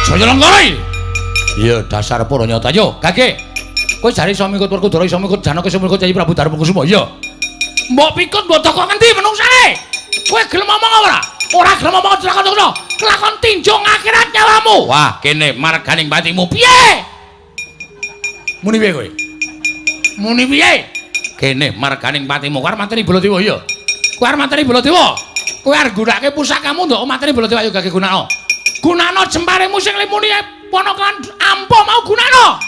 Saya lenggoi. Iya dasar para nyata yo. Kage. Kowe jare iso mikut Werkudara iso mikut Janaka iso mikut Yayi Prabu Darmakusuma iya. Mbok pikut mbok teko ngendi menungsane? Kowe gelem ngomong ora? Ora gelem ngomong celaka-celaka. Kelakon tinjung akhirat nyawamu. Wah, kene marganing patimu piye? Muni piye kowe? Muni piye? Kene marganing patimu kowe arep mateni Baladewa iya. Kowe arep mateni Baladewa. Kowe arep gunakake pusakamu ndok mateni Baladewa ayo gage gunakno. Gunakno jemparemu sing limuni ponokan ampo mau gunakno.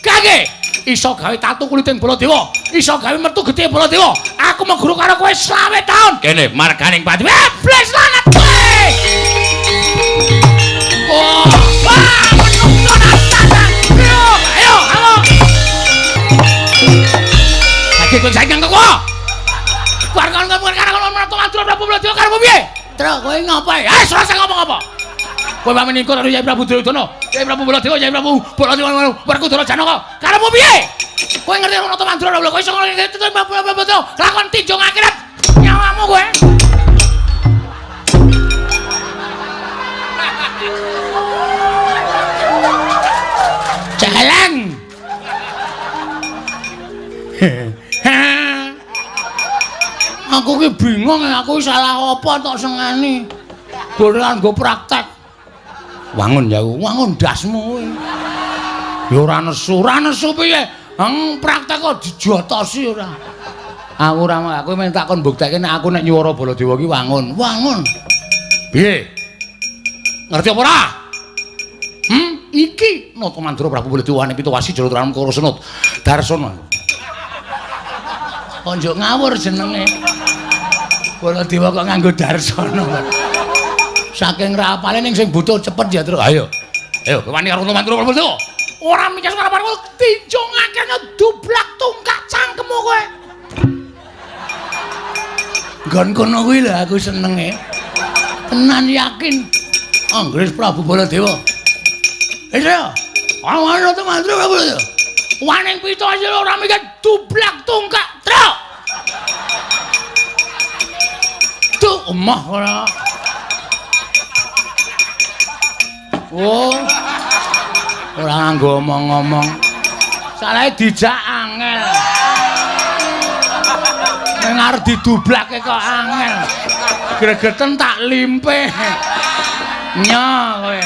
Gage iso gawe tatu kuliting Baladewa, iso gawe metu gedhe Baladewa. Aku mau guru karo kowe 20 taun. Kene marganing patimu. Bles lanat kowe. Oh, wah, menungso natasan. Ayo, halo. Lagi kowe saiki nganggo kowe. Warga kamu karo mantu Prabu Baladewa karo piye? Truk kowe ngopo? Ah, selesai ngomong apa? Kowe pamane karo Yayi Prabu Duryudana, Yayi Prabu Baladewa, Yayi Prabu Baladewa Werkudara Janaka. Karo piye? Kowe ngerti ana to mantu lho, kowe iso ngerti lakon tinjung akhirat nyawamu kowe. Jalan. Aku ki bingung aku salah apa tok sengani. Gorean nggo praktek. Wangun ya, wangun dasmu kowe. Ya ora nesu piye? Praktek kok dijotosi ora. Aku ora kowe men takon mbuktekke nek aku nek nyuwara Baladewa ki wangun. Wangun. Piye? Ngerti apa ora? Iki Nata Mandura Prabu Baladewa ning Pitawasi Joloturan Kara Senut. Darsana. Kok njuk ngawur jenenge. Baladewa kok nganggo darsana. Saking ra apale ning sing butuh cepet ya terus. Ayo. Ayo wani karo Nata Mandura Prabu Baladewa. Ora mikir karo karo tinjung akhirnya dublak tungkak cangkemmu kowe. Nggon kono kuwi lho aku senenge. Tenan yakin. Anggris Prabu Baladewa. Iya. Ana Nata Mandura Prabu Baladewa. Waning Pitawasi ora mikir dublak tungkak truk. Tuh omah ora. Oh. Ora nganggo omong-omong. Salahe dijak angel. Ning arep didublake kok angel. Gregeten tak limpe. Nyo kowe.